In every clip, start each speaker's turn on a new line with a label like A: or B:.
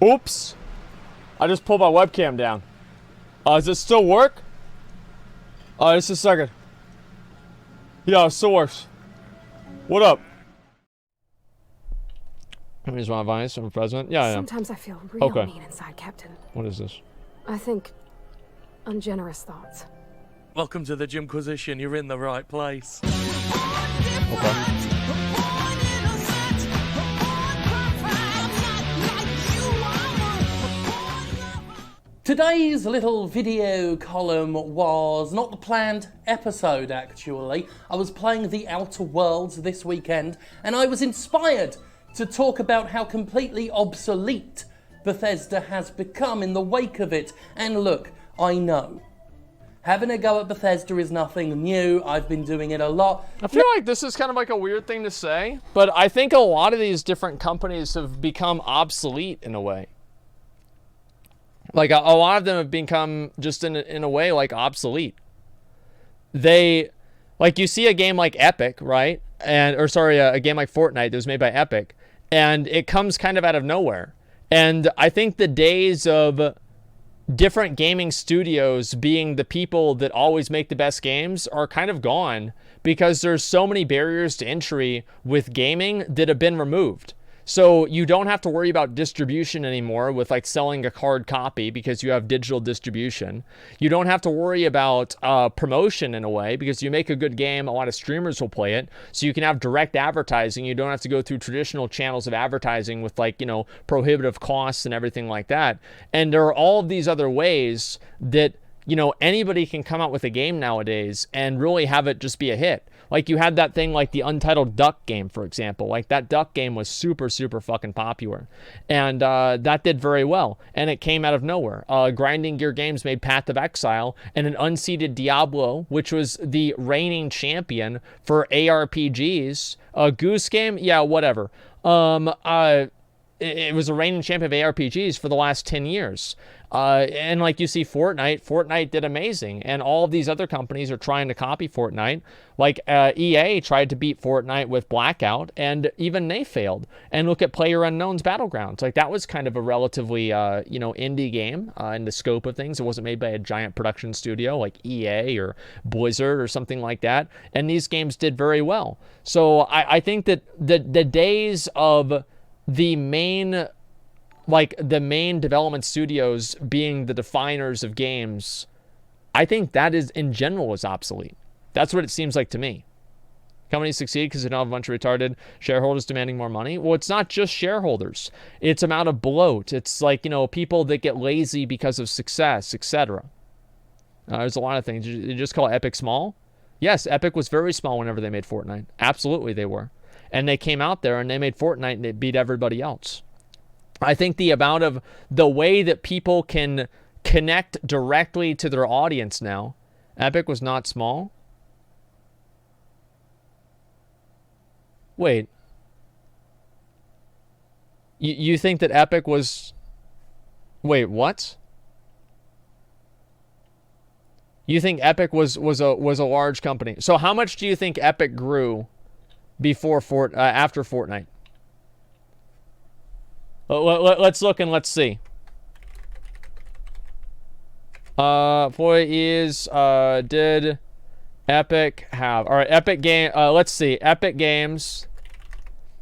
A: Oops. I just pulled my webcam down. Does it still work? Just a second. Yeah, it still works. What up? Here's my advice from the president. Yeah,
B: Sometimes I feel real mean inside, Captain.
A: What is this?
B: I think ungenerous thoughts.
C: Welcome to the Jimquisition. You're in the right place.
A: Okay.
C: Today's little video column was not the planned episode, actually. I was playing The Outer Worlds this weekend, and I was inspired to talk about how completely obsolete Bethesda has become in the wake of it. And look, I know, having a go at Bethesda is nothing new. I've been doing it a lot.
A: I feel like this is kind of like a weird thing to say, but I think a lot of these different companies have become obsolete in a way. Like, a lot of them have become, just in a way, like, obsolete. They, like, you see a game like Epic, right? A game like Fortnite that was made by Epic, and it comes kind of out of nowhere. And I think the days of different gaming studios being the people that always make the best games are kind of gone, because there's so many barriers to entry with gaming that have been removed. So you don't have to worry about distribution anymore with like selling a card copy because you have digital distribution. You don't have to worry about promotion in a way because you make a good game, a lot of streamers will play it. So you can have direct advertising. You don't have to go through traditional channels of advertising with like, prohibitive costs and everything like that. And there are all of these other ways that, anybody can come out with a game nowadays and really have it just be a hit. Like you had that thing like the Untitled Duck game, for example. Like that Duck game was super, super fucking popular. And that did very well. And it came out of nowhere. Grinding Gear Games made Path of Exile and an unseeded Diablo, which was the reigning champion for ARPGs. Goose Game, yeah, whatever. It was a reigning champion of ARPGs for the last 10 years. And like you see Fortnite did amazing. And all of these other companies are trying to copy Fortnite. Like EA tried to beat Fortnite with Blackout, and even they failed. And look at PlayerUnknown's Battlegrounds. Like that was kind of a relatively, indie game in the scope of things. It wasn't made by a giant production studio like EA or Blizzard or something like that. And these games did very well. So I think that the days of the main development studios being the definers of games, I think that is in general is obsolete. That's what it seems like to me. Companies succeed because they don't have a bunch of retarded shareholders demanding more money. Well, it's not just shareholders. It's amount of bloat. It's like, people that get lazy because of success, etc. There's a lot of things. You just call Epic small? Yes, Epic was very small whenever they made Fortnite. Absolutely they were. And they came out there and they made Fortnite and it beat everybody else. I think the amount of the way that people can connect directly to their audience now, Epic was not small. Wait. You think that Epic was... Wait, what? You think Epic was a large company? So how much do you think Epic grew after Fortnite? Let's look and let's see. Did Epic have? All right, Epic Game. Let's see. Epic Games.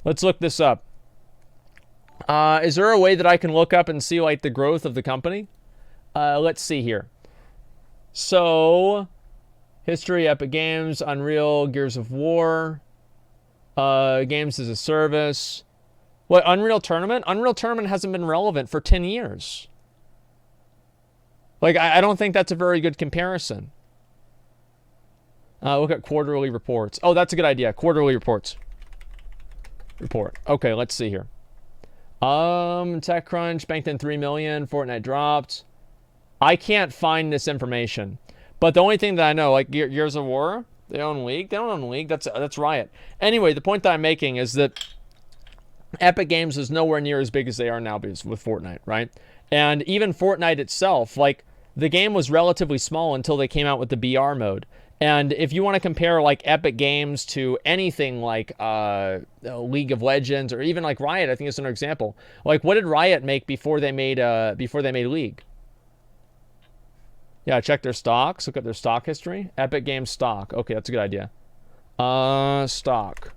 A: Let's look this up. Is there a way that I can look up and see like the growth of the company? Let's see here. So, history, Epic Games, Unreal, Gears of War. Games as a service. What, Unreal Tournament? Unreal Tournament hasn't been relevant for 10 years. Like, I don't think that's a very good comparison. Look at quarterly reports. Oh, that's a good idea. Quarterly reports. Report. Okay, let's see here. TechCrunch banked in 3 million. Fortnite dropped. I can't find this information. But the only thing that I know, like Gears of War, they own League. They don't own League. That's Riot. Anyway, the point that I'm making is that Epic Games is nowhere near as big as they are now with Fortnite, right? And even Fortnite itself, like, the game was relatively small until they came out with the BR mode. And if you want to compare like Epic Games to anything like League of Legends or even like Riot, I think it's another example. Like, what did Riot make before they made League? Yeah, check their stocks. Look at their stock history. Epic Games stock. Okay, that's a good idea. Stock.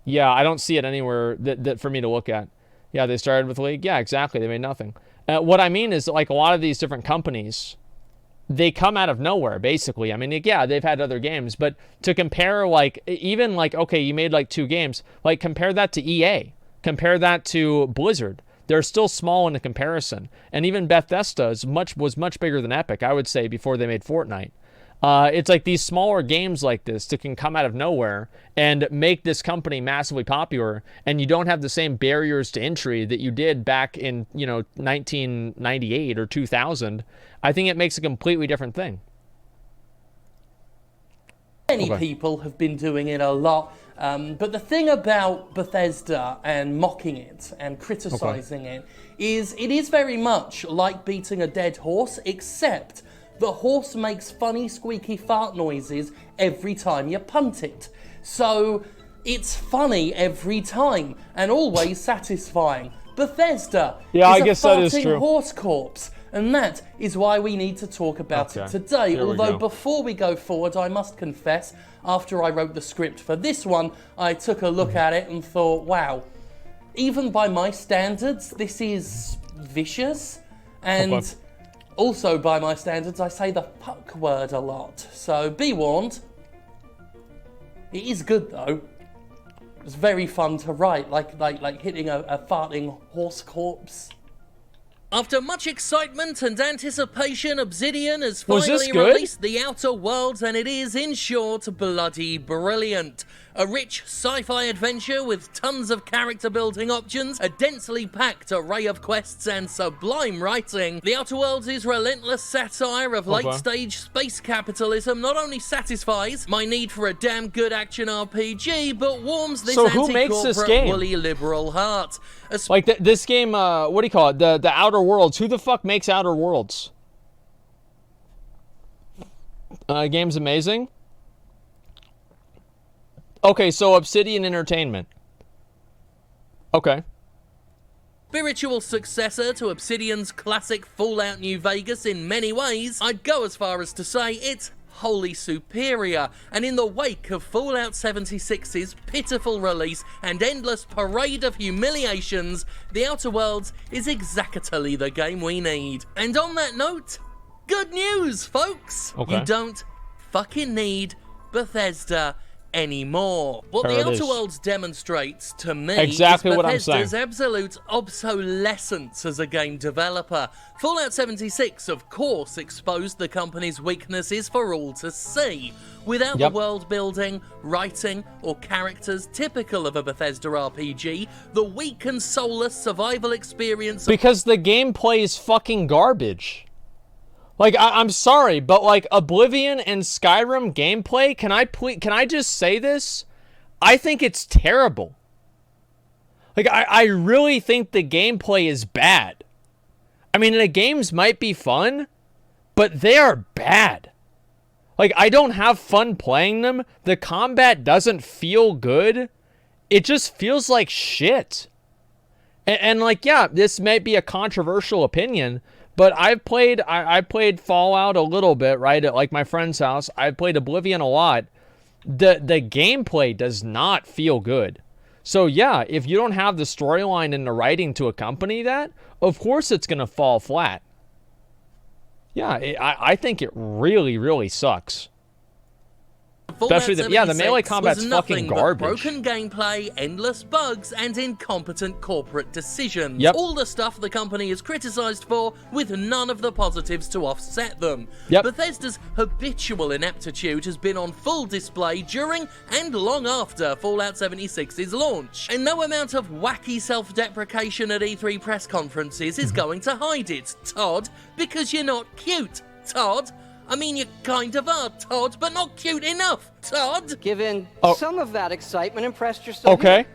A: Yeah, I don't see it anywhere that for me to look at. Yeah, they started with League. Yeah, exactly. They made nothing. What I mean is, like, a lot of these different companies, they come out of nowhere, basically. I mean, yeah, they've had other games, but to compare, like, even like, okay, you made like 2 games, like, compare that to EA, compare that to Blizzard. They're still small in the comparison, and even Bethesda was much bigger than Epic, I would say, before they made Fortnite. It's like these smaller games like this that can come out of nowhere and make this company massively popular, and you don't have the same barriers to entry that you did back in, 1998 or 2000. I think it makes a completely different thing.
C: Many people have been doing it a lot, but the thing about Bethesda and mocking it and criticizing it is very much like beating a dead horse, except the horse makes funny squeaky fart noises every time you punt it. So it's funny every time and always satisfying. Bethesda is
A: I
C: a
A: guess that is
C: farting
A: true.
C: horse corpse. And that is why we need to talk about it today. Although before we go forward, I must confess, after I wrote the script for this one, I took a look at it and thought, wow, even by my standards, this is vicious. And also by my standards, I say the fuck word a lot. So be warned. It is good though. It's very fun to write, like hitting a farting horse corpse. After much excitement and anticipation, Obsidian has finally released The Outer Worlds, and it is, in short, bloody brilliant. A rich sci-fi adventure with tons of character-building options, a densely packed array of quests, and sublime writing. The Outer Worlds' relentless satire of late-stage space capitalism not only satisfies my need for a damn good action RPG, but warms this anti-corporate, woolly liberal heart.
A: Like this game, what do you call it? The Outer Worlds. Who the fuck makes Outer Worlds? Game's amazing. Okay, so Obsidian Entertainment. Okay.
C: Spiritual successor to Obsidian's classic Fallout New Vegas in many ways, I'd go as far as to say it's wholly superior, and in the wake of Fallout 76's pitiful release and endless parade of humiliations, The Outer Worlds is exactly the game we need. And on that note, good news, folks! You don't fucking need Bethesda anymore. What The Outer Worlds demonstrates to me is Bethesda's absolute obsolescence as a game developer. Fallout 76, of course, exposed the company's weaknesses for all to see. Without the world building, writing, or characters typical of a Bethesda RPG, the weak and soulless survival experience...
A: Because the gameplay is fucking garbage. Like, I'm sorry, but like Oblivion and Skyrim gameplay, can I just say this? I think it's terrible. Like, I really think the gameplay is bad. I mean, the games might be fun, but they are bad. Like, I don't have fun playing them. The combat doesn't feel good. It just feels like shit. And like, yeah, this might be a controversial opinion, but I played Fallout a little bit, right, at like my friend's house. I played Oblivion a lot. The gameplay does not feel good. So yeah, if you don't have the storyline and the writing to accompany that, of course it's going to fall flat. Yeah, I think it really, really sucks. Especially the melee combat's fucking garbage.
C: Broken gameplay, endless bugs, and incompetent corporate decisions. All the stuff the company is criticized for, with none of the positives to offset them. Bethesda's habitual ineptitude has been on full display during and long after Fallout 76's launch, and no amount of wacky self-deprecation at E3 press conferences is going to hide it, Todd, because you're not cute, Todd. I mean, you kind of are, Todd, but not cute enough, Todd.
D: Given some of that excitement, impressed yourself.
A: Okay.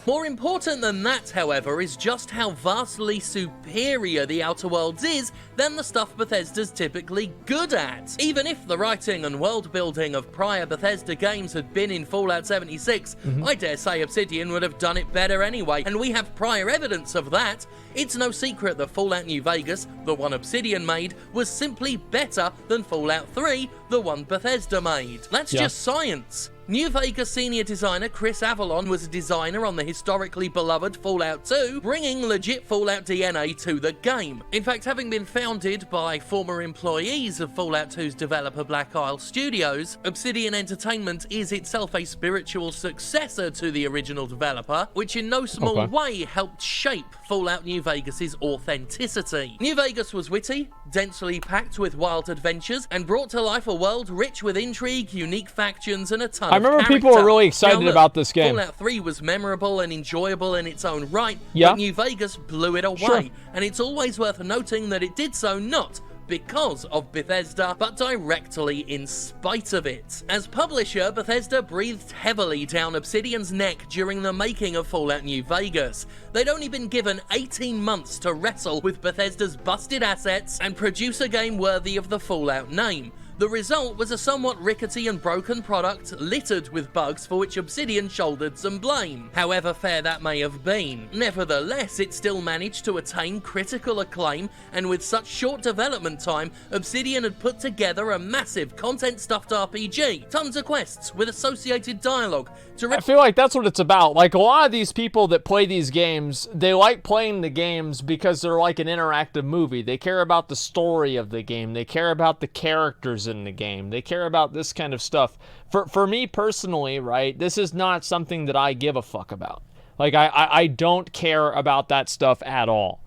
C: More important than that, however, is just how vastly superior the Outer Worlds is than the stuff Bethesda's typically good at. Even if the writing and world building of prior Bethesda games had been in Fallout 76, I dare say Obsidian would have done it better anyway, and we have prior evidence of that. It's no secret that Fallout New Vegas, the one Obsidian made, was simply better than Fallout 3, the one Bethesda made. That's just science. New Vegas senior designer Chris Avalon was a designer on the historically beloved Fallout 2, bringing legit Fallout DNA to the game. In fact, having been founded by former employees of Fallout 2's developer Black Isle Studios, Obsidian Entertainment is itself a spiritual successor to the original developer, which in no small way helped shape Fallout New Vegas's authenticity. New Vegas was witty, densely packed with wild adventures, and brought to life a world rich with intrigue, unique factions, and a ton
A: I remember people were really excited about this game.
C: Fallout 3 was memorable and enjoyable in its own right, but New Vegas blew it away, and it's always worth noting that it did so not because of Bethesda, but directly in spite of it. As publisher, Bethesda breathed heavily down Obsidian's neck during the making of Fallout New Vegas. They'd only been given 18 months to wrestle with Bethesda's busted assets and produce a game worthy of the Fallout name. The result was a somewhat rickety and broken product, littered with bugs for which Obsidian shouldered some blame, however fair that may have been. Nevertheless, it still managed to attain critical acclaim, and with such short development time, Obsidian had put together a massive content-stuffed RPG, tons of quests with associated dialogue.
A: I feel like that's what it's about. Like, a lot of these people that play these games, they like playing the games because they're like an interactive movie. They care about the story of the game. They care about the characters in the game. They care about this kind of stuff. For me personally, right, this is not something that I give a fuck about. Like, I don't care about that stuff at all.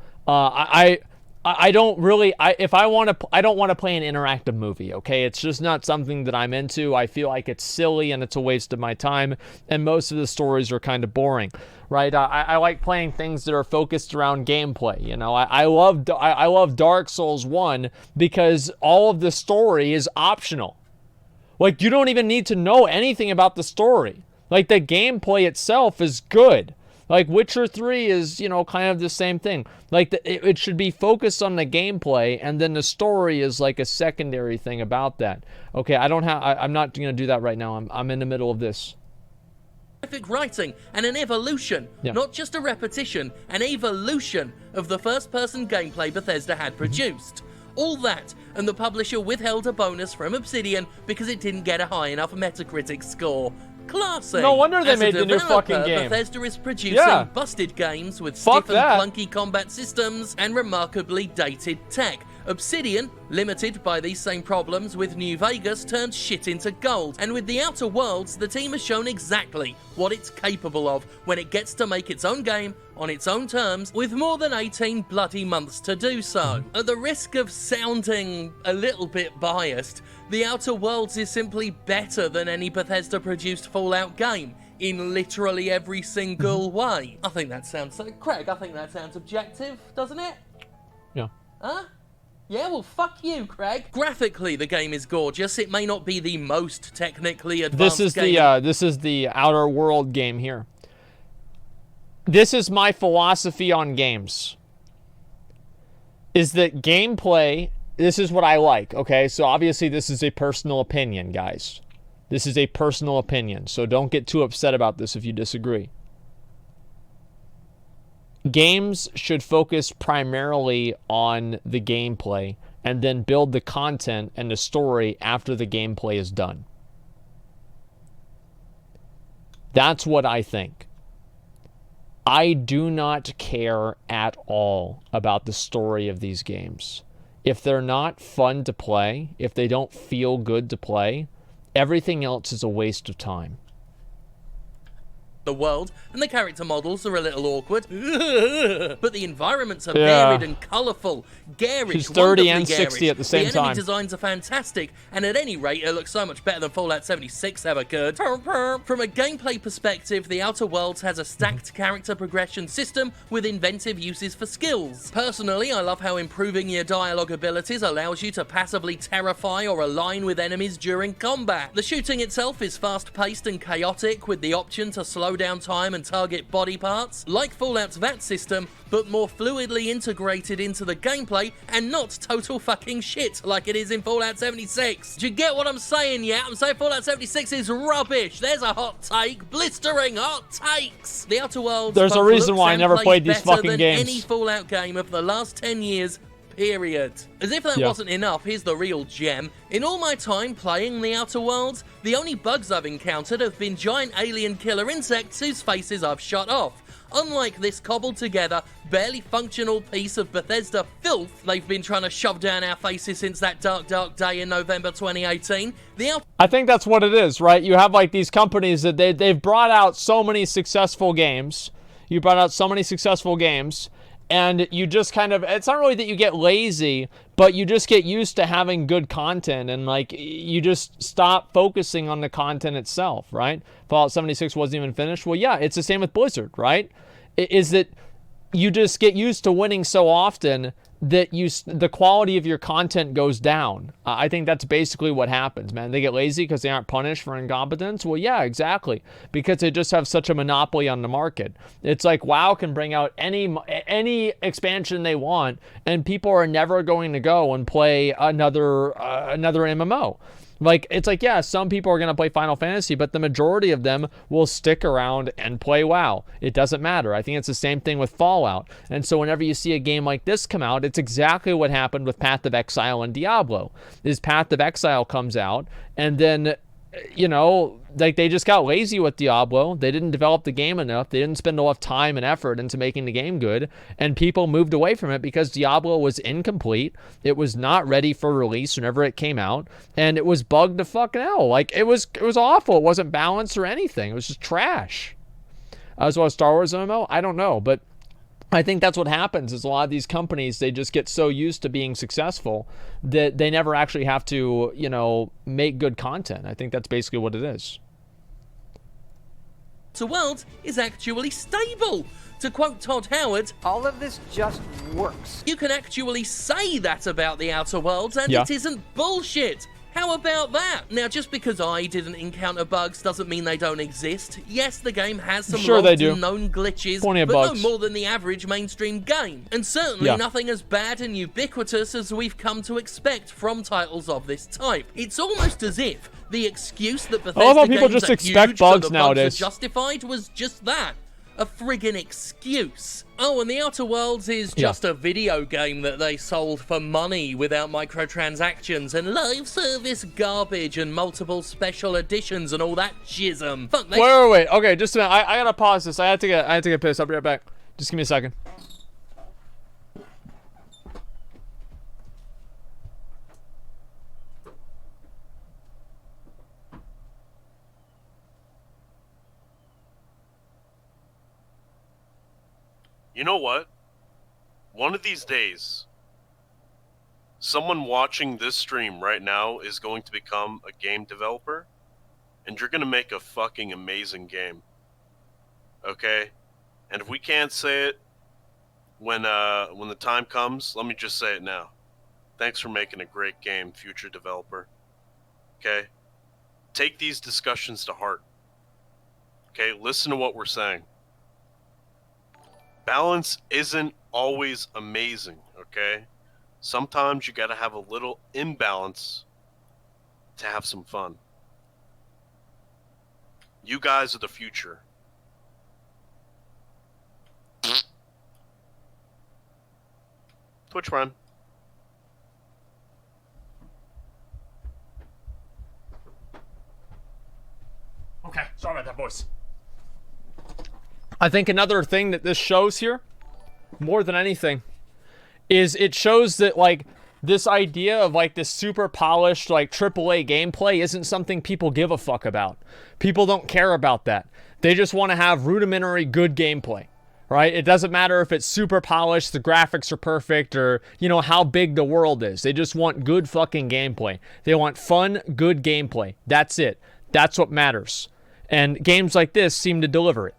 A: I don't really, I don't want to play an interactive movie, okay? It's just not something that I'm into. I feel like it's silly and it's a waste of my time, and most of the stories are kind of boring, right? I like playing things that are focused around gameplay, you know? I love Dark Souls 1 because all of the story is optional. Like, you don't even need to know anything about the story. Like, the gameplay itself is good. Like, Witcher 3 is, you know, kind of the same thing. Like, it should be focused on the gameplay, and then the story is like a secondary thing about that. Okay, I'm not going to do that right now. I'm in the middle of this.
C: Writing and an evolution, not just a repetition, an evolution of the first-person gameplay Bethesda had produced. All that, and the publisher withheld a bonus from Obsidian because it didn't get a high enough Metacritic score. Classy.
A: No wonder they made the new fucking game.
C: Bethesda is producing busted games with stiff and clunky combat systems and remarkably dated tech. Obsidian, limited by these same problems with New Vegas, turned shit into gold, and with the Outer Worlds, the team has shown exactly what it's capable of when it gets to make its own game on its own terms, with more than 18 bloody months to do so. At the risk of sounding a little bit biased, the Outer Worlds is simply better than any Bethesda-produced Fallout game, in literally every single way. I think that sounds... Craig, I think that sounds objective, doesn't it?
A: Yeah.
C: Huh? Yeah, well, fuck you, Craig. Graphically, the game is gorgeous. It may not be the most technically advanced game.
A: This is the Outer World game here. This is my philosophy on games. Is that gameplay, this is what I like, okay? So obviously this is a personal opinion, guys. This is a personal opinion, so don't get too upset about this if you disagree. Games should focus primarily on the gameplay and then build the content and the story after the gameplay is done. That's what I think. I do not care at all about the story of these games. If they're not fun to play, if they don't feel good to play, everything else is a waste of time.
C: The world, and the character models are a little awkward, but the environments are varied and colourful, garish,
A: she's 30 and 60
C: garish.
A: At the same time.
C: The enemy designs are fantastic, and at any rate, it looks so much better than Fallout 76 ever could. From a gameplay perspective, The Outer Worlds has a stacked character progression system with inventive uses for skills. Personally, I love how improving your dialogue abilities allows you to passively terrify or align with enemies during combat. The shooting itself is fast-paced and chaotic, with the option to slow down time and target body parts, like Fallout's VAT system, but more fluidly integrated into the gameplay and not total fucking shit like it is in Fallout 76. Do you get what I'm saying, yeah? I'm saying Fallout 76 is rubbish. There's a hot take. Blistering hot takes. The Outer Worlds.
A: There's a reason why I never played these fucking games.
C: Any Fallout game of the last 10 years. Period. As if that wasn't enough, here's the real gem. In all my time playing The Outer Worlds, the only bugs I've encountered have been giant alien killer insects whose faces I've shot off. Unlike this cobbled together, barely functional piece of Bethesda filth they've been trying to shove down our faces since that dark day in November 2018,
A: I think that's what it is, right? You have like these companies that they've brought out so many successful games. You brought out so many successful games. And you just kind of, it's not really that you get lazy, but you just get used to having good content, and like you just stop focusing on the content itself, right? Fallout 76 wasn't even finished. Well, yeah, it's the same with Blizzard, right? Is that you just get used to winning so often that the quality of your content goes down. I think that's basically what happens, man. They get lazy because they aren't punished for incompetence. Well, yeah, exactly. Because they just have such a monopoly on the market. It's like WoW can bring out any expansion they want, and people are never going to go and play another MMO. Like, it's like, yeah, some people are going to play Final Fantasy, but the majority of them will stick around and play WoW. It doesn't matter. I think it's the same thing with Fallout. And so whenever you see a game like this come out, it's exactly what happened with Path of Exile and Diablo. Is Path of Exile comes out, and then, you know, like they just got lazy with Diablo. They didn't develop the game enough. They didn't spend enough time and effort into making the game good, and people moved away from it because Diablo was incomplete. It was not ready for release whenever it came out, and it was bugged to fucking hell. Like it was awful. It wasn't balanced or anything. It was just trash. As well as Star Wars MMO, I don't know, but I think that's what happens is a lot of these companies, they just get so used to being successful that they never actually have to, you know, make good content. I think that's basically what it is.
C: The world is actually stable. To quote Todd Howard,
D: all of this just works.
C: You can actually say that about the Outer Worlds, and it isn't bullshit. How about that? Now, just because I didn't encounter bugs doesn't mean they don't exist. Yes, the game has some logged and known glitches, but no more than the average mainstream game. And certainly nothing as bad and ubiquitous as we've come to expect from titles of this type. It's almost as if the excuse that Bethesda
A: people just expect bugs nowadays.
C: Bugs are justified was just that. A friggin' excuse. Oh, and the Outer Worlds is just a video game that they sold for money without microtransactions and live service garbage and multiple special editions and all that jism. Fuck,
A: wait. Okay, just a minute. I gotta pause this. I had to get pissed. I'll be right back. Just give me a second.
E: You know what? One of these days, someone watching this stream right now is going to become a game developer, and you're going to make a fucking amazing game. Okay? And if we can't say it when the time comes, let me just say it now. Thanks for making a great game, future developer. Okay? Take these discussions to heart. Okay? Listen to what we're saying. Balance isn't always amazing, okay? Sometimes you gotta have a little imbalance to have some fun. You guys are the future. Twitch Run.
A: Okay, sorry about that, boys. I think another thing that this shows here, more than anything, is it shows that, like, this idea of, like, this super polished, like, AAA gameplay isn't something people give a fuck about. People don't care about that. They just want to have rudimentary good gameplay, right? It doesn't matter if it's super polished, the graphics are perfect, or, you know, how big the world is. They just want good fucking gameplay. They want fun, good gameplay. That's it. That's what matters. And games like this seem to deliver it.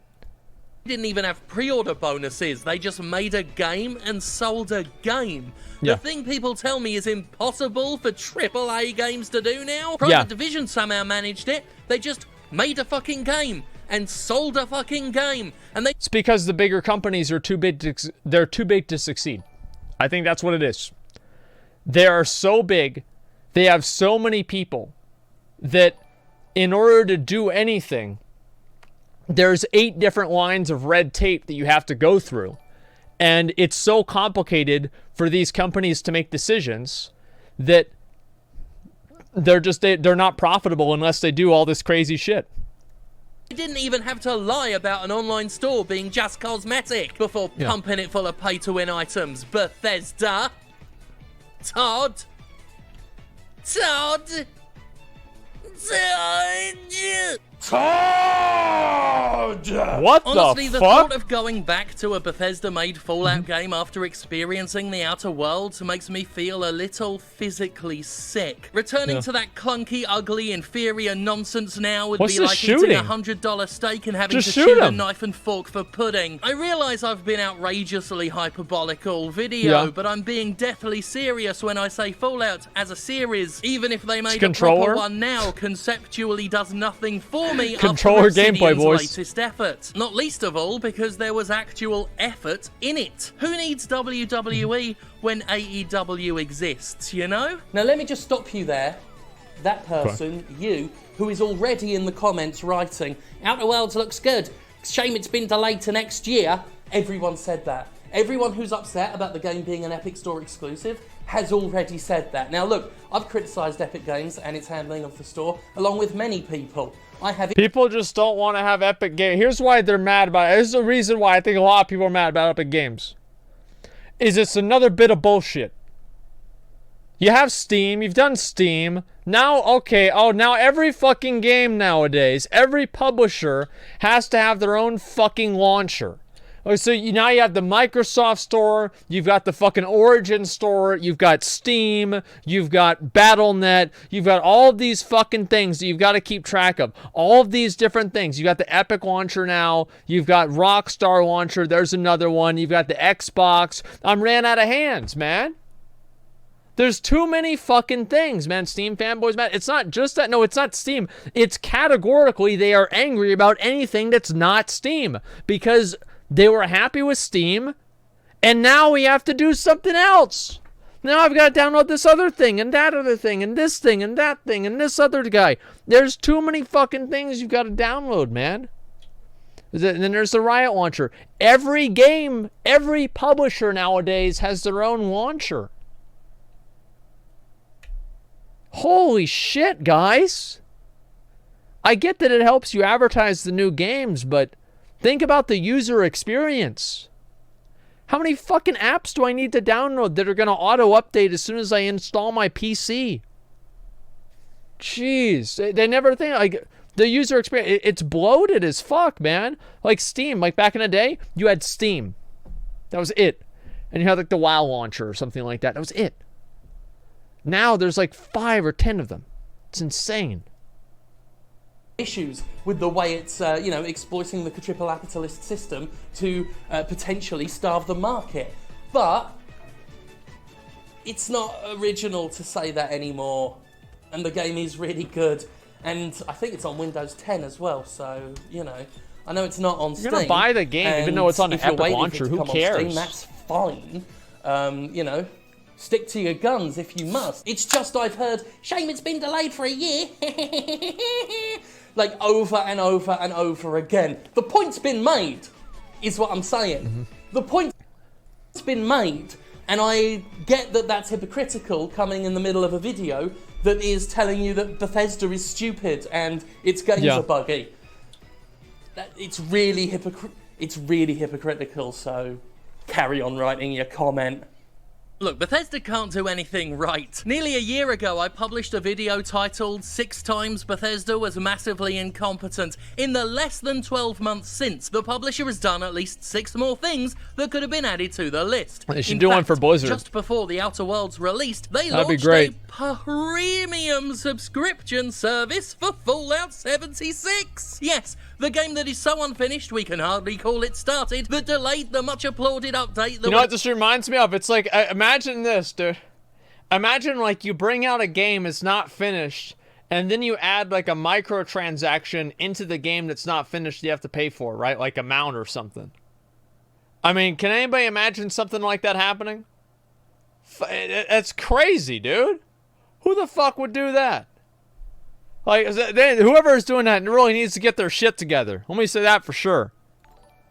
C: Didn't even have pre-order bonuses. They just made a game and sold a game. The thing people tell me is impossible for AAA games to do now. Private Division somehow managed it. They just made a fucking game. and sold a fucking game. And they
A: It's because the bigger companies are too big to succeed. I think that's what it is. They are so big, they have so many people that in order to do anything, there's 8 different lines of red tape that you have to go through. And it's so complicated for these companies to make decisions that they're not profitable unless they do all this crazy shit.
C: didn't even have to lie about an online store being just cosmetic before pumping it full of pay-to-win items. Bethesda. Todd.
A: What
C: Honestly,
A: the
C: the
A: fuck?
C: thought of going back to a Bethesda-made Fallout game after experiencing the Outer Worlds makes me feel a little physically sick. Returning to that clunky, ugly, inferior nonsense now would
A: What's
C: be
A: this
C: like
A: shooting?
C: eating a $100 steak and having
A: Just
C: to
A: shoot
C: shoot a
A: him.
C: knife and fork for pudding. I realise I've been outrageously hyperbolic all video, but I'm being deathly serious when I say Fallout as a series. Even if they made a
A: controller.
C: proper one now, conceptually does nothing for me
A: Controller
C: after
A: gameplay,
C: Obsidian's
A: boys.
C: latest effort. Not least of all because there was actual effort in it. Who needs WWE when AEW exists, you know? Now let me just stop you there. That person, you, who is already in the comments writing, Outer Worlds looks good. Shame it's been delayed to next year. Everyone said that. Everyone who's upset about the game being an Epic Store exclusive has already said that. Now look, I've criticised Epic Games and its handling of the store, along with many people.
A: People just don't want to have Epic Games. Here's why they're mad about it. This is the reason why I think a lot of people are mad about Epic Games. It's another bit of bullshit. You have Steam. You've done Steam. Now, okay. Oh, now every fucking game nowadays, every publisher has to have their own fucking launcher. So now you have the Microsoft Store, you've got the fucking Origin Store, you've got Steam, you've got Battle.net, you've got all of these fucking things that you've got to keep track of. All of these different things. You've got the Epic Launcher now, you've got Rockstar Launcher, there's another one, you've got the Xbox. I'm ran out of hands, man. There's too many fucking things, man. Steam fanboys, man. It's not just that. No, it's not Steam. It's categorically they are angry about anything that's not Steam because they were happy with Steam, and now we have to do something else. Now I've got to download this other thing, and that other thing, and this thing, and that thing, and this other guy. There's too many fucking things you've got to download, man. And then there's the Riot Launcher. Every game, every publisher nowadays has their own launcher. Holy shit, guys. I get that it helps you advertise the new games, but think about the user experience. How many fucking apps do I need to download that are going to auto-update as soon as I install my PC? Jeez. They never think, like, the user experience, it's bloated as fuck, man. Like Steam, like back in the day, you had Steam. That was it. And you had like the WoW launcher or something like that. That was it. Now there's like 5 or 10 of them. It's insane.
C: Issues with the way it's, exploiting the triple capitalist system to potentially starve the market. But it's not original to say that anymore. And the game is really good. And I think it's on Windows 10 as well, so, I know it's not on Steam.
A: You're going to buy the game even though it's on an Epic launcher. Who cares?
C: Steam, that's fine. Stick to your guns if you must. It's just I've heard, shame it's been delayed for a year. Like over and over and over again. The point's been made, is what I'm saying. Mm-hmm. The point's been made, and I get that that's hypocritical coming in the middle of a video that is telling you that Bethesda is stupid and its games are buggy. It's really hypocritical, so carry on writing your comment. Look, Bethesda can't do anything right. Nearly a year ago, I published a video titled 6 times Bethesda was massively incompetent. In the less than 12 months since, the publisher has done at least 6 more things that could have been added to the list.
A: They should do one for Blizzard.
C: Just before the Outer Worlds released, they launched a premium subscription service for Fallout 76. Yes, the game that is so unfinished we can hardly call it started, that delayed the much applauded update.
A: You know what this reminds me of? It's like, imagine this, dude. Imagine like you bring out a game, it's not finished, and then you add like a microtransaction into the game that's not finished you have to pay for, right? Like a mount or something. I mean, can anybody imagine something like that happening? That's crazy, dude. Who the fuck would do that? Like, whoever is doing that really needs to get their shit together. Let me say that for sure.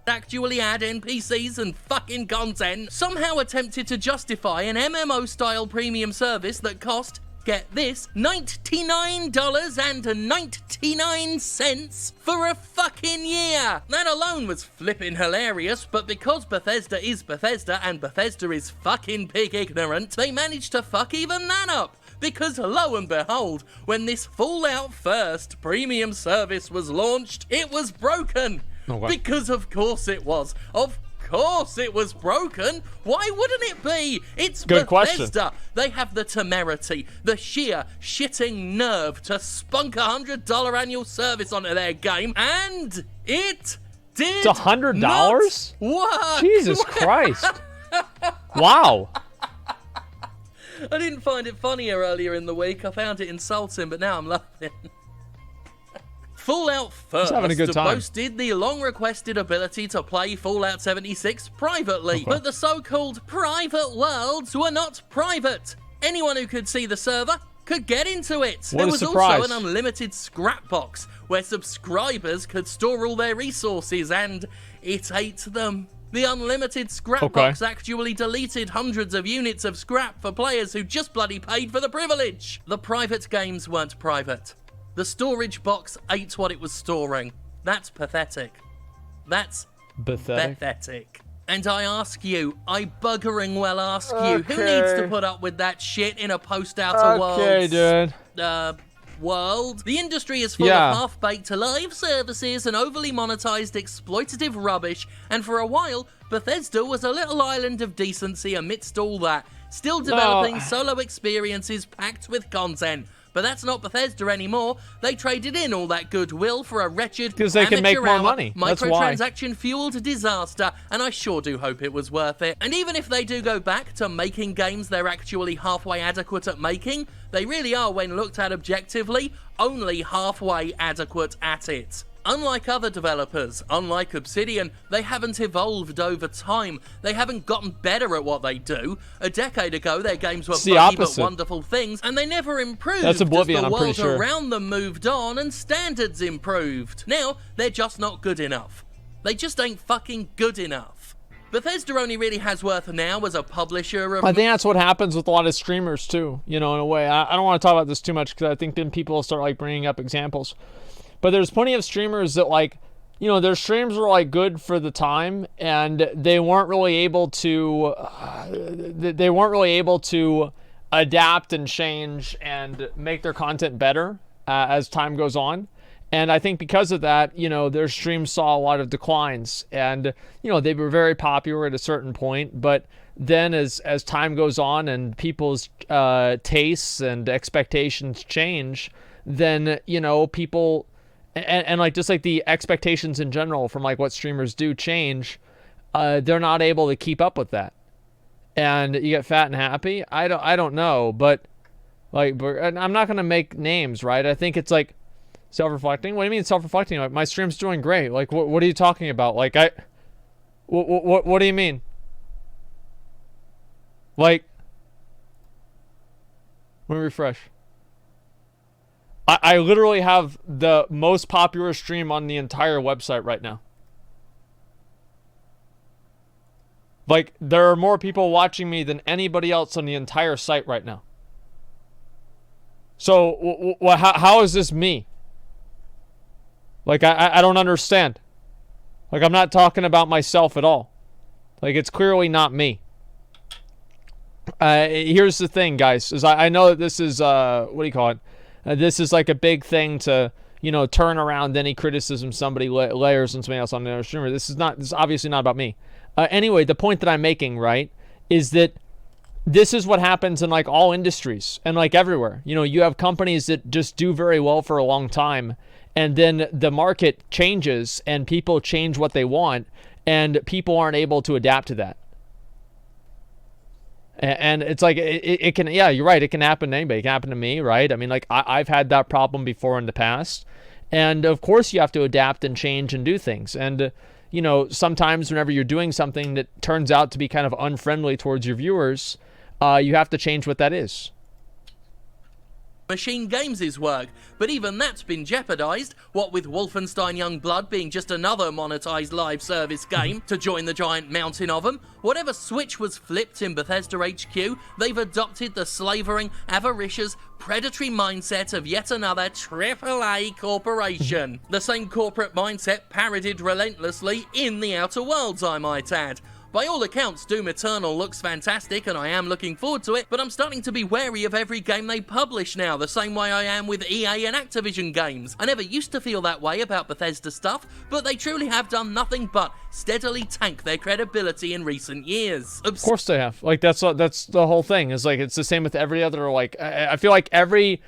C: Actually add NPCs and fucking content, somehow attempted to justify an MMO-style premium service that cost, get this, $99.99 for a fucking year. That alone was flipping hilarious, but because Bethesda is Bethesda and Bethesda is fucking pig ignorant, they managed to fuck even that up. Because lo and behold, when this Fallout First premium service was launched, it was broken.
A: Okay.
C: Because of course it was. Of course it was broken. Why wouldn't it be? It's
A: Good
C: Bethesda.
A: question.
C: They have the temerity, the sheer shitting nerve to spunk $100 annual service onto their game, and it did
A: It's $100?
C: work.
A: Jesus Christ. Wow.
C: I didn't find it funnier earlier in the week. I found it insulting, but now I'm laughing. Fallout First
A: having a good time.
C: boasted the long-requested ability to play Fallout 76 privately, but the so-called private worlds were not private. Anyone who could see the server could get into it.
A: What
C: There
A: a
C: was
A: surprise.
C: also an unlimited scrap box where subscribers could store all their resources, and it ate them. The unlimited scrap box actually deleted hundreds of units of scrap for players who just bloody paid for the privilege. The private games weren't private. The storage box ate what it was storing. That's pathetic. That's pathetic. And I ask you, I buggering well ask you, who needs to put up with that shit in a post-Outer Worlds
A: dude.
C: world? The industry is full of half-baked live services and overly monetized exploitative rubbish, and for a while, Bethesda was a little island of decency amidst all that, still developing solo experiences packed with content. But that's not Bethesda anymore. They traded in all that goodwill for a wretched,
A: because they can make more money. That's why.
C: Microtransaction-fueled disaster, and I sure do hope it was worth it. And even if they do go back to making games they're actually halfway adequate at making, they really are, when looked at objectively, only halfway adequate at it. Unlike other developers, unlike Obsidian, they haven't evolved over time. They haven't gotten better at what they do. A decade ago, their games were funny but wonderful things, and they never improved.
A: That's Oblivion,
C: as the
A: I'm pretty
C: world
A: sure.
C: around them moved on and standards improved. Now, they're just not good enough. They just ain't fucking good enough. Bethesda only really has worth now as a publisher of...
A: I think that's what happens with a lot of streamers too, you know, in a way. I don't want to talk about this too much because I think then people will start like bringing up examples. But there's plenty of streamers that like, you know, their streams were like good for the time, and they weren't really able to, adapt and change and make their content better as time goes on. And I think because of that, you know, their streams saw a lot of declines, and, you know, they were very popular at a certain point, but then as time goes on and people's tastes and expectations change, then, you know, people... And like just like the expectations in general from like what streamers do change, they're not able to keep up with that, and you get fat and happy. I don't know, but like, and I'm not gonna make names, right? I think it's like self-reflecting. What do you mean self-reflecting? Like, my stream's doing great. Like, what are you talking about? Like, what do you mean? Like, let me refresh. I literally have the most popular stream on the entire website right now. Like, there are more people watching me than anybody else on the entire site right now. So, how is this me? Like, I don't understand. Like, I'm not talking about myself at all. Like, it's clearly not me. Here's the thing, guys. Is I know that this is, what do you call it? This is like a big thing to, you know, turn around any criticism somebody layers on somebody else on another streamer. This is obviously not about me. Anyway, the point that I'm making, right, is that this is what happens in like all industries and like everywhere. You know, you have companies that just do very well for a long time, and then the market changes and people change what they want, and people aren't able to adapt to that. And it's like, it can, yeah, you're right. It can happen to anybody. It can happen to me, right? I mean, like, I've had that problem before in the past. And of course you have to adapt and change and do things. And, you know, sometimes whenever you're doing something that turns out to be kind of unfriendly towards your viewers, you have to change what that is.
C: Machine Games' work, but even that's been jeopardized, what with Wolfenstein Youngblood being just another monetized live service game to join the giant mountain of them. Whatever switch was flipped in Bethesda HQ, they've adopted the slavering, avaricious, predatory mindset of yet another AAA corporation. The same corporate mindset parodied relentlessly in The Outer Worlds, I might add. By all accounts, Doom Eternal looks fantastic and I am looking forward to it, but I'm starting to be wary of every game they publish now, the same way I am with EA and Activision games. I never used to feel that way about Bethesda stuff, but they truly have done nothing but steadily tank their credibility in recent years.
A: Of course they have. Like, that's the whole thing. Is like, it's the same with every other, like, I feel like every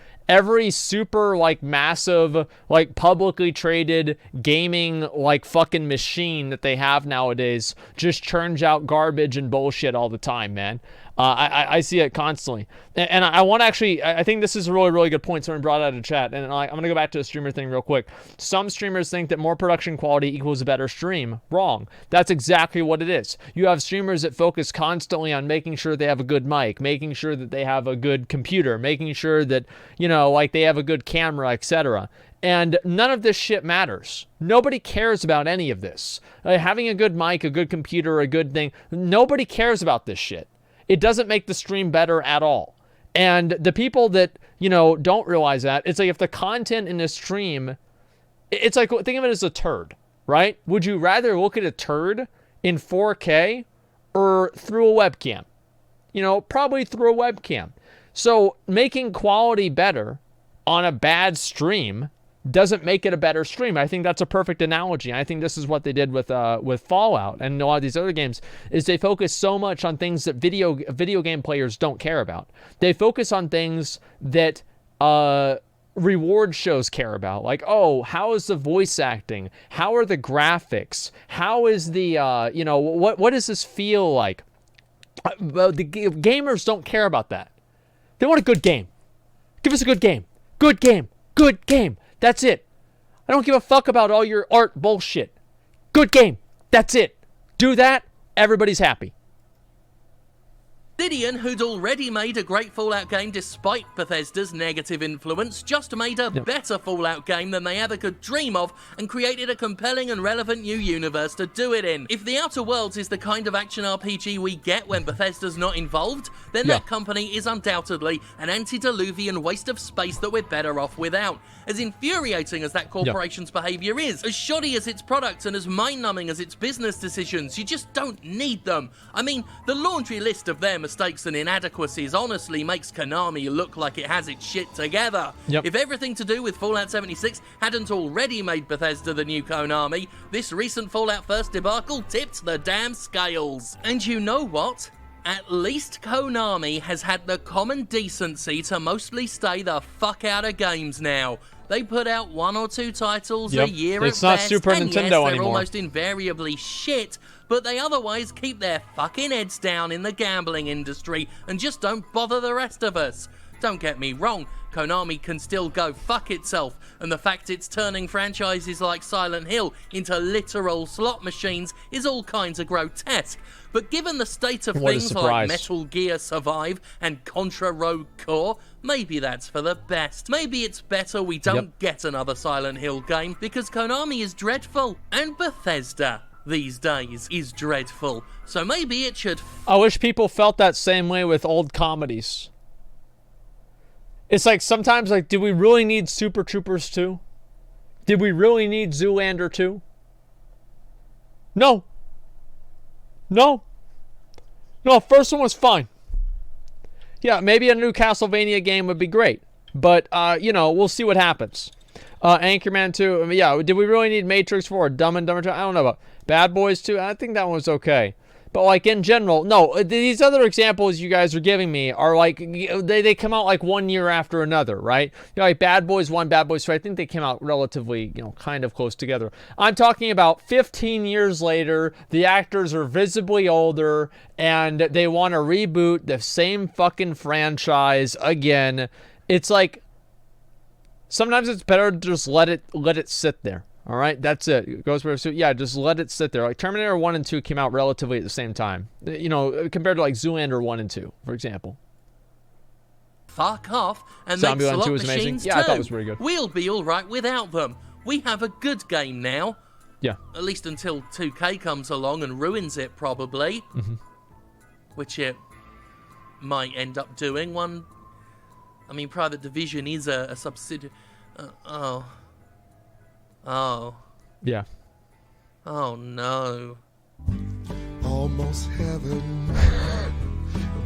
A: super, like, massive, like, publicly traded gaming, like, fucking machine that they have nowadays just churns out garbage and bullshit all the time, man. I see it constantly. And I want to actually, I think this is a really, really good point someone brought out in chat. And I'm going to go back to the streamer thing real quick. Some streamers think that more production quality equals a better stream. Wrong. That's exactly what it is. You have streamers that focus constantly on making sure they have a good mic, making sure that they have a good computer, making sure that, you know, like, they have a good camera, etc. And none of this shit matters. Nobody cares about any of this. Having a good mic, a good computer, a good thing, nobody cares about this shit. It doesn't make the stream better at all. And the people that, you know, don't realize that, it's like, if the content in the stream, it's like, think of it as a turd, right? Would you rather look at a turd in 4K or through a webcam? You know, probably through a webcam. So making quality better on a bad stream doesn't make it a better stream. I think that's a perfect analogy. I think this is what they did with Fallout and a lot of these other games, is they focus so much on things that video game players don't care about. They focus on things that reward shows care about. Like, oh, how is the voice acting? How are the graphics? How is the, you know, what does this feel like? The gamers don't care about that. They want a good game. Give us a good game. Good game. Good game. That's it. I don't give a fuck about all your art bullshit. Good game. That's it. Do that. Everybody's happy.
C: Obsidian, who'd already made a great Fallout game despite Bethesda's negative influence, just made a better Fallout game than they ever could dream of and created a compelling and relevant new universe to do it in. If The Outer Worlds is the kind of action RPG we get when Bethesda's not involved, then that company is undoubtedly an antediluvian waste of space that we're better off without. As infuriating as that corporation's behaviour is, as shoddy as its product and as mind-numbing as its business decisions, you just don't need them. I mean, the laundry list of their mistakes and inadequacies honestly makes Konami look like it has its shit together. If everything to do with Fallout 76 hadn't already made Bethesda the new Konami, this recent Fallout First debacle tipped the damn scales. And you know what? At least Konami has had the common decency to mostly stay the fuck out of games now. They put out 1 or 2 titles a year at best.
A: It's not Super Nintendo
C: they're
A: anymore.
C: Almost invariably shit, but they otherwise keep their fucking heads down in the gambling industry and just don't bother the rest of us. Don't get me wrong, Konami can still go fuck itself, and the fact it's turning franchises like Silent Hill into literal slot machines is all kinds of grotesque. But given the state of things like Metal Gear Survive and Contra Rogue Core, maybe that's for the best. Maybe it's better we don't get another Silent Hill game, because Konami is dreadful, and Bethesda these days is dreadful. So maybe it should...
A: I wish people felt that same way with old comedies. It's like, sometimes, like, did we really need Super Troopers 2? Did we really need Zoolander 2? No. No. No, first one was fine. Yeah, maybe a new Castlevania game would be great. But, you know, we'll see what happens. Anchorman 2, I mean, yeah, did we really need Matrix 4? Dumb and Dumber 2? I don't know about Bad Boys 2. I think that one was okay. But like in general, no, these other examples you guys are giving me are like, they come out like 1 year after another, right? You know, like Bad Boys 1, Bad Boys 2, I think they came out relatively, you know, kind of close together. I'm talking about 15 years later, the actors are visibly older, and they want to reboot the same fucking franchise again. It's like, sometimes it's better to just let it sit there. All right, that's it. Ghostbusters, yeah, just let it sit there. Like Terminator 1 and 2 came out relatively at the same time. You know, compared to like Zoolander 1 and 2, for example.
C: Fuck off and make
A: Zombieland
C: slot
A: 2 was amazing.
C: machines
A: Yeah,
C: too.
A: I thought it was pretty good.
C: We'll be all right without them. We have a good game now.
A: Yeah.
C: At least until 2K comes along and ruins it, probably. Which it might end up doing. I mean, Private Division is a subsidiary. Oh.
A: Yeah.
C: Oh, no.
F: Almost heaven.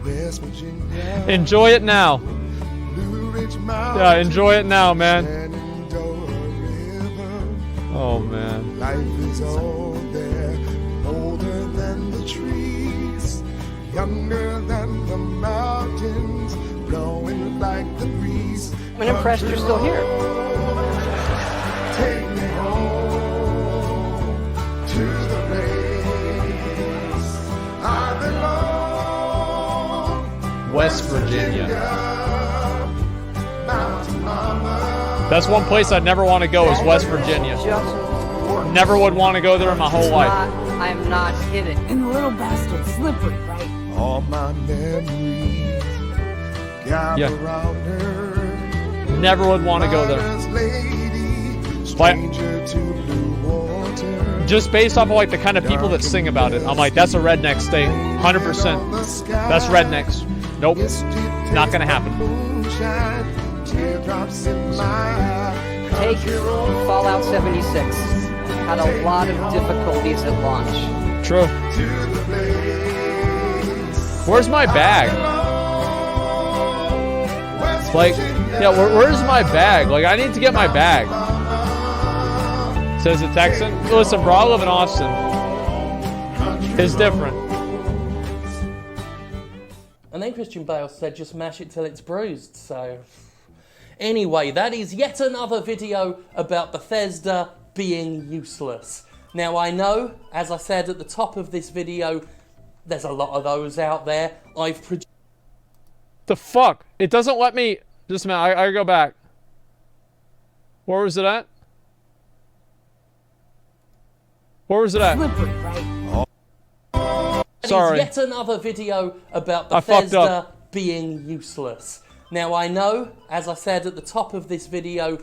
F: West Virginia.
A: Enjoy it now.
F: Blue Ridge
A: Yeah, enjoy it now, man.
F: Shenandoah River.
A: Oh, man.
F: Life is old there, older than the trees, younger than the mountains, blowing like the breeze.
D: I'm impressed you're still here.
F: Take me home to the place I belong.
A: West Virginia.
F: Mountain Mama.
A: That's one place I'd never want to go is West Virginia.
D: Just works.
A: Never would want to go there in my whole life.
D: I'm not kidding.
B: And the little bastard's slippery, right?
F: All my memories gather
A: Yeah.
F: around her.
A: Never would want to go there.
F: Miner's lady, stranger to blue water.
A: Just based off of like the kind of people that sing about it, I'm like, that's a redneck state, 100%. That's rednecks. Nope, not gonna happen.
F: Moonshine, teardrops in my eye.
D: Take Fallout 76. Had a lot of difficulties at launch.
A: True.
F: To the place
A: Where's my bag?
F: West
A: Like,
F: Virginia.
A: yeah, where's my bag? Like, I need to get my bag. Says the Texan. Listen, bro, I live in Austin. It's different.
C: And then Christian Bale said, just mash it till it's bruised. So, anyway, that is yet another video about Bethesda being useless. Now, I know, as I said at the top of this video, there's a lot of those out there. I've produced
A: The fuck? It doesn't let me. Just a minute, I gotta go back. Where was it at? Where was it at?
B: Slippery, right?
A: Sorry.
C: yet another video about
A: I fucked
C: Bethesda
A: up.
C: being useless. Now, I know, as I said at the top of this video,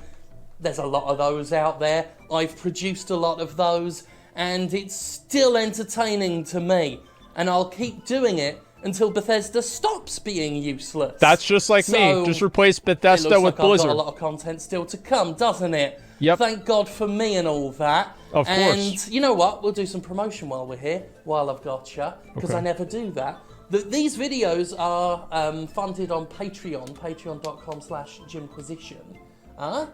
C: there's a lot of those out there. I've produced a lot of those, and it's still entertaining to me. And I'll keep doing it until Bethesda stops being useless.
A: That's just like me.
C: So,
A: Just replace
C: it
A: Bethesda
C: looks
A: with
C: like I've
A: Blizzard.
C: got a lot of content still to come, doesn't it?
A: Yep.
C: Thank God for me and all that.
A: Of course.
C: And you know what? We'll do some promotion while we're here, while I've got you, because
A: Okay.
C: I never do that. These videos are funded on Patreon, patreon.com/Jimquisition. My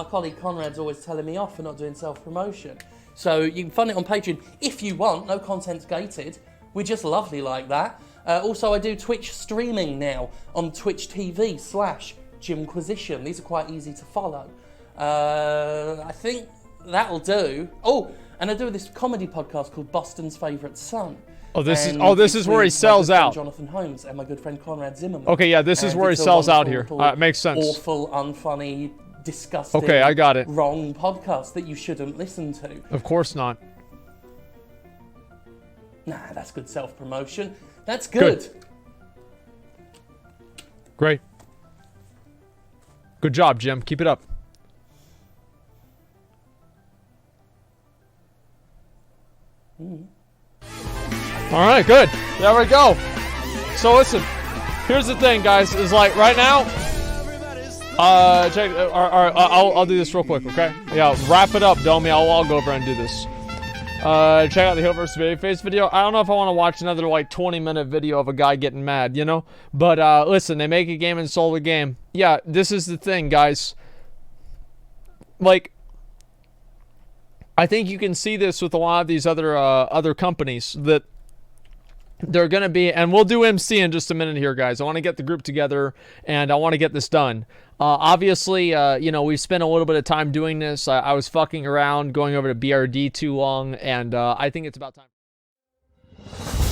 C: colleague Conrad's always telling me off for not doing self-promotion. So you can fund it on Patreon if you want. No content's gated. We're just lovely like that. Also, I do Twitch streaming now on Twitch TV/Jimquisition. These are quite easy to follow. I think that'll do. Oh, and I do this comedy podcast called Boston's Favourite Son.
A: This
C: And
A: is
C: it's
A: where he
C: with my
A: sells
C: good friend
A: out.
C: Jonathan Holmes and my good friend Conrad Zimmerman.
A: Okay, yeah, this is
C: And
A: where he
C: it's a
A: sells out
C: wonderful,
A: here. Makes sense.
C: Awful, unfunny, disgusting.
A: Okay, I got it.
C: Wrong podcast that you shouldn't listen to.
A: Of course not.
C: Nah, that's good self-promotion. That's good.
A: Great. Good job, Jim. Keep it up. All right, good. There we go. So listen, here's the thing, guys. Is like right now. Check. I'll do this real quick, okay? Yeah, wrap it up, Domi. I'll go over and do this. Check out the Hill vs. Babyface video. I don't know if I want to watch another like 20-minute video of a guy getting mad, you know? But listen, they make a game and sold a game. Yeah, this is the thing, guys. Like, I think you can see this with a lot of these other companies that they're going to be, and we'll do MC in just a minute here, guys. I want to get the group together, and I want to get this done. Obviously, we've spent a little bit of time doing this. I was fucking around, going over to BRD too long, and I think it's about time.